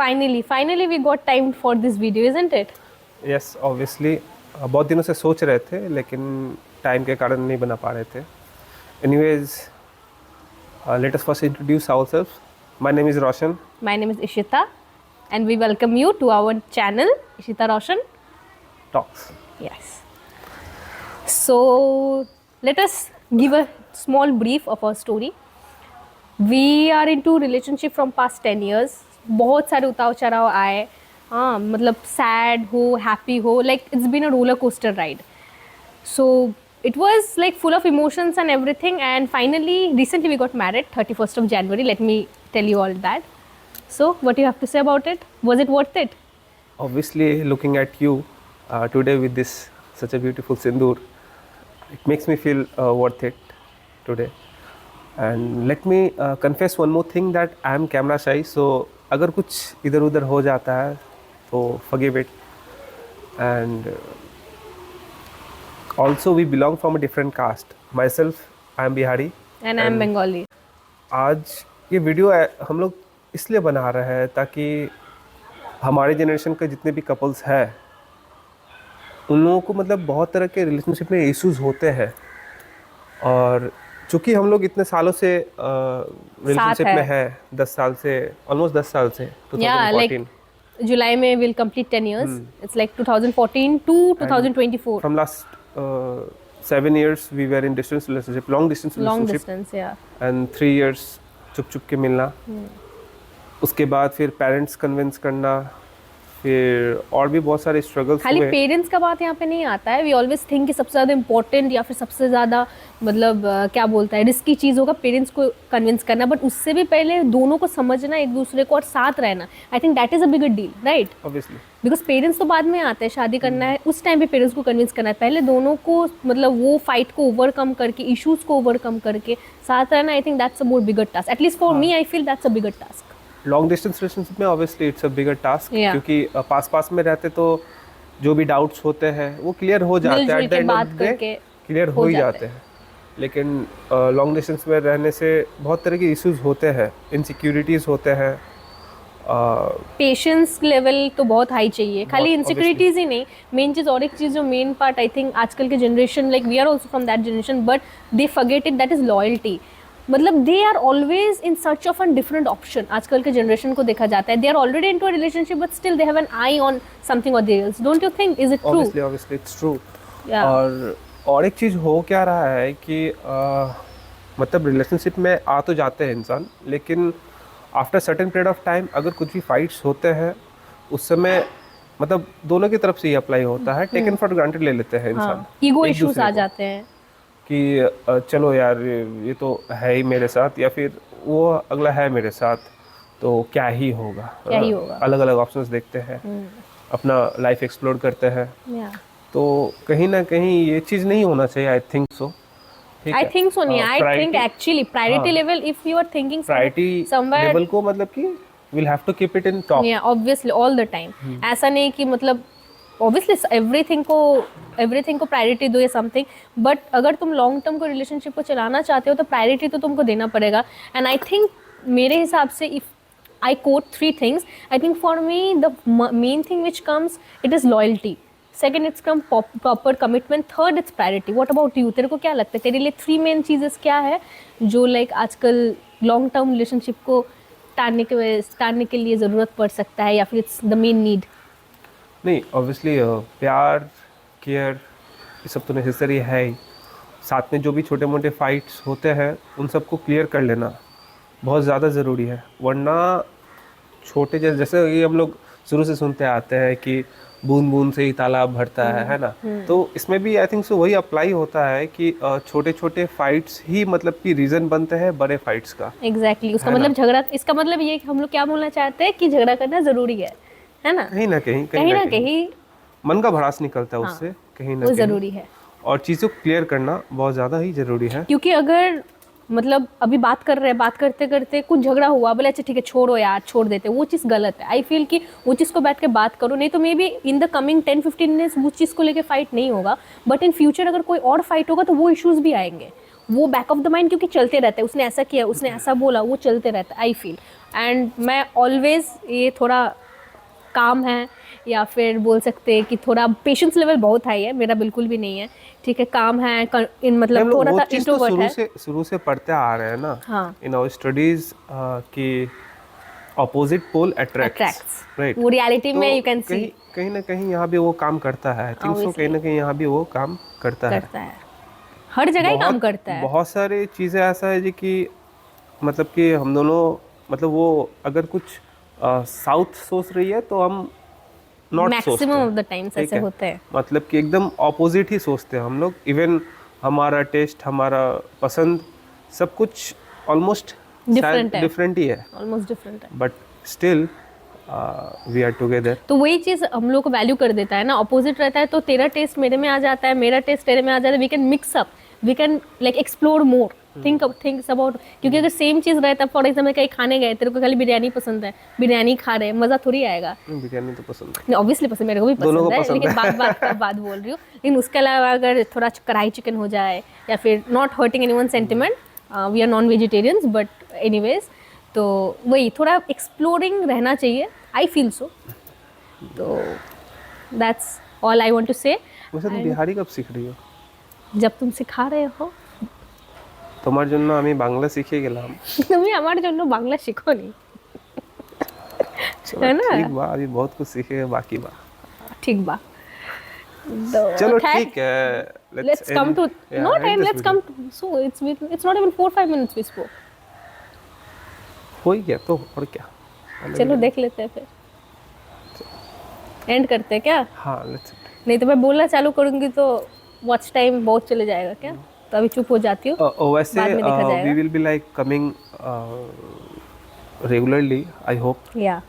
Finally we got time for this video, isn't it? Yes obviously बहुत दिनों से सोच रहे थे लेकिन टाइम के कारण नहीं बना पा रहे थे. Anyways let us first introduce ourselves. My name is Roshan. My name is Ishita and we welcome you to our channel, Ishita Roshan. Talks. Yes. So let us give a small brief of our story. We are into relationship from past 10 years. बहुत सारे उतार चढ़ाव आए, हाँ मतलब sad हो, happy हो, like it's been a roller coaster ride. So it was like full of emotions and everything, and finally recently we got married 31st of January. Let me tell you all that. So what do you have to say about it? Was it worth it? Obviously looking at you today with this such a beautiful sindoor, it makes me feel worth it today. And let me confess one more thing that I am camera shy, so अगर कुछ इधर उधर हो जाता है तो forgive it. And also we belong from a different caste. Myself, I am Bihari. And I am Bengali. आज ये वीडियो हम लोग इसलिए बना रहे हैं ताकि हमारे जनरेशन के जितने भी कपल्स हैं उन लोगों को मतलब बहुत तरह के रिलेशनशिप में इश्यूज होते हैं, और चूँकि हम लोग इतने सालों से रिलेशनशिप में है 10 साल से, ऑलमोस्ट 10 साल से 2014. Yeah, like July में will complete 10 years. It's like 2014 to 2024. From last 7 years we were in distance relationship, long distance Long relationship. distance, yeah. And 3 years चुप चुप के मिलना. उसके बाद फिर पेरेंट्स कन्विंस करना, फिर और भी बहुत सारे स्ट्रगल्स खाली हुए. पेरेंट्स का बात यहाँ पे नहीं आता है. वी ऑलवेज थिंक कि सबसे ज़्यादा इम्पोर्टेंट या फिर सबसे ज़्यादा मतलब क्या बोलता है रिस्की चीज़ होगा पेरेंट्स को कन्विंस करना, बट उससे भी पहले दोनों को समझना एक दूसरे को और साथ रहना. I think that is a bigger deal, right? Obviously because parents तो बाद में आते हैं, शादी करना है उस टाइम पे पेरेंट्स को कन्विंस करना है. पहले दोनों को मतलब वो फाइट को ओवरकम करके, इश्यूज को ओवरकम करके साथ रहना. I think that's a more bigger task. At least for me I feel that's a bigger task. Long distance relationship में obviously it's a bigger task, Yeah. क्योंकि पास में रहते तो जो भी डाउट्स होते हैं वो क्लियर हो जाते हैं. मिलजुल एट द के एंड ऑफ बात द डे करके क्लियर हो ही जाते हैं. लेकिन लॉन्ग डिस्टेंस में रहने से बहुत तरह के इश्यूज होते हैं, इनसिक्योरिटीज़ होते हैं. पेशेंस लेवल तो बहुत हाई चाहिए. खाली बहुत, इनसिक्योरिटीज ही नहीं, मेन चीज़ और एक चीज़ जो मेन पार्ट आई थिंक आजकल के generation, like we are also from that generation, but they forget it, that is loyalty. मतलब they are always in search of an different option. आजकल के जनरेशन को देखा जाता है, they are already into a relationship but still they have an eye on something और else. Don't you think? Is it true? Obviously it's true. और एक चीज़ हो क्या रहा है कि मतलब रिलेशनशिप में आ तो जाते हैं इंसान, लेकिन after certain period of time अगर कुछ भी फाइट्स होते हैं उस समय मतलब दोनों की तरफ से ही अप्लाई होता है. टेकन फॉर ग्रांटेड ले लेते हैं इंसान. ईगो एक इश्यूज दूसरे आ को. जाते हैं कि चलो यार ये तो है ही मेरे साथ, या फिर वो अगला है मेरे साथ तो क्या ही होगा. अलग अलग ऑप्शंस देखते हैं, अपना लाइफ एक्सप्लोर करते हैं. तो कहीं ना कहीं ये चीज़ नहीं होना चाहिए. आई थिंक सो. आई थिंक सो नहीं. I think actually priority level, if you are thinking priority level को मतलब कि will have to keep it in top. Yeah obviously all the time. ऐसा नहीं कि मतलब ऑब्वियसली एवरीथिंग को प्रायोरिटी दो या समथिंग, बट अगर तुम लॉन्ग टर्म को रिलेशनशिप को चलाना चाहते हो तो प्रायोरिटी तो तुमको देना पड़ेगा. एंड आई थिंक मेरे हिसाब से if I quote 3 things, I think for me the main thing which comes, it is loyalty. Second it's come proper commitment. Third it's priority. What about you? तेरे को क्या लगता है, तेरे लिए 3 मेन चीजेस क्या है जो लाइक आजकल लॉन्ग टर्म रिलेशनशिप को टालने के लिए ज़रूरत पड़ सकता है, या फिर इट्स द मेन नीड? नहीं, ऑब्वियसली प्यार, केयर, ये सब तो नेसेसरी है ही. साथ में जो भी छोटे मोटे फाइट्स होते हैं उन सबको क्लियर कर लेना बहुत ज़्यादा ज़रूरी है. वरना छोटे जैसे ये हम लोग शुरू से सुनते आते हैं कि बूंद बूंद से ही तालाब भरता है ना. तो इसमें भी आई थिंक सो वही अप्लाई होता है कि छोटे छोटे फाइट्स ही मतलब कि रीज़न बनते हैं बड़े फाइट्स का. एग्जैक्टली. उसका मतलब झगड़ा, इसका मतलब ये हम लोग क्या बोलना चाहते हैं कि झगड़ा करना ज़रूरी है ना? कहीं ना कहीं मन का भड़ास निकलता है उससे. कहीं ना वो कहीं ज़रूरी है, और चीज़ों को क्लियर करना बहुत ज़्यादा ही ज़रूरी है. क्योंकि अगर मतलब अभी बात कर रहे हैं, बात करते करते कुछ झगड़ा हुआ, बोले अच्छा ठीक है छोड़ो यार, छोड़ देते, वो चीज़ गलत है. आई फील कि वो चीज़ को बैठ के बात करो, नहीं तो may be in the coming 10-15 days वो चीज़ को लेके फाइट नहीं होगा, बट इन फ्यूचर अगर कोई और फाइट होगा तो वो इश्यूज भी आएंगे. वो बैक ऑफ द माइंड क्योंकि चलते रहता है, उसने ऐसा किया, उसने ऐसा बोला, वो चलते रहता है, आई फील। एंड मैं ऑलवेज ये थोड़ा काम है, या फिर बोल सकते हैं कि थोड़ा पेशेंस लेवल बहुत हाई है, मेरा बिल्कुल भी नहीं है, ठीक है, काम है, इन मतलब हम लोग थोड़ा वो सा चीज़ तो इंट्रोवर्ट है। शुरू से पढ़ते आ रहे हैं ना, हाँ, इन आवर स्टडीज कि opposite pole attracts, attracts, right. वो रियलिटी में यू कैन सी कहीं ना कहीं यहाँ भी वो काम करता है, आई थिंक सो, कहीं ना कहीं यहाँ भी वो काम करता है, हर जगह ही काम करता है। बहुत सारी चीज़ें ऐसा है जी कि मतलब कि हम दोनों, मतलब वो अगर कुछ साउथ सोच रही है तो हम नॉर्थ सोचते मैक्सिमम हैं, ऑफ द टाइम्स ठीक ऐसे है? होते हैं। मतलब कि एकदम ऑपोजिट ही सोचते हैं हम लोग। इवन हमारा टेस्ट, हमारा पसंद, सब कुछ ऑलमोस्ट डिफरेंट है, डिफरेंट ही है, ऑलमोस्ट डिफरेंट है। But still we are together. तो वही चीज़ हम लोग को वैल्यू कर देता है ना, अपोजिट रहता है तो तेरा टेस्ट मेरे में आ जाता है, मेरा टेस्ट तेरे में आ जाता है, we can mix up, we can like explore more, thinks about. क्योंकि अगर सेम चीज़ रहता है, फॉर एग्जाम्पल कहीं खाने गए, तेरे को खाली बिरयानी पसंद है, बिरयानी खा रहे हैं, मज़ा थोड़ी आएगा। बिरयानी तो पसंद है, नहीं ऑब्वियसली पसंद, मेरे को भी दोनों पसंद को है, पसंद लेकिन है। बात बोल रही हूँ। लेकिन उसके अलावा अगर थोड़ा कढ़ाई चिकन हो जाए, या फिर not hurting anyone sentiment, we are non vegetarians but anyways, तो वही थोड़ा एक्सप्लोरिंग रहना चाहिए, आई फील सो। तो that's all I want to say. वैसे तुम बिहारी कब सीख रही हो? जब तुम सिखा रहे हो তোমার জন্য আমি বাংলা শিখে গেলাম। তুমি আমার জন্য বাংলা শিখোনি, चलो है ना? ठीक बा, अभी बहुत कुछ सीखे बाकी बा। ठीक बा। तो चलो खैर, ठीक है, let's come to not end, let's come to, so it's not even 4-5 minutes we spoke. हो ही गया तो, और क्या। चलो देख लेते हैं फिर, एंड करते हैं क्या? हाँ, लेट्स। नहीं तो मैं बोलना चालू करूंगी तो वॉच टाइम बहुत चले जाएगा क्या, तो अभी चुप हो जाती हूँ। वैसे बाद में देखा जाएगा। We will be like coming regularly, I hope. या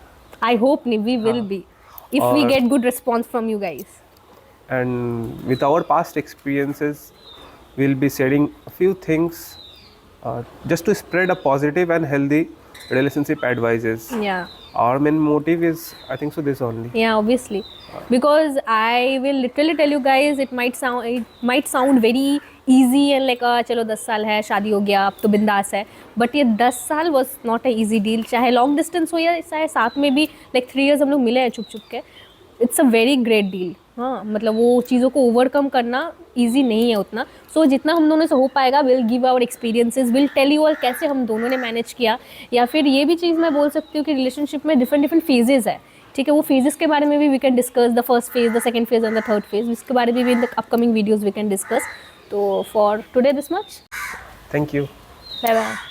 आई होप नहीं, we will be if we get good response from you guys. And with our past experiences, we'll be sharing a few things just to spread a positive and healthy relationship advices. Yeah. Our main motive is, I think so, this only. Yeah, obviously, because I will literally tell you guys, it might sound very easy and like चलो 10 साल है, शादी हो गया, अब तो बिंदास है, बट ये 10 साल was not a easy deal, चाहे लॉन्ग डिस्टेंस हो या चाहे साथ में भी like 3 years हम लोग मिले हैं छुप छुप के, it's a very great deal. हाँ, मतलब वो चीज़ों को ओवरकम करना ईजी नहीं है उतना। सो जितना हम दोनों से हो पाएगा, will give our experiences, will tell you all कैसे हम दोनों ने मैनेज किया। या फिर ये भी चीज़ मैं बोल सकती हूँ कि रिलेशनशिप में डिफरेंट फेजेस है, ठीक है, वो फेजेस के बारे में भी we can discuss, the first phase, the second phase and the third phase, इसके बारे में भी in the upcoming videos we can discuss. तो for today this much, Thank you. Bye bye.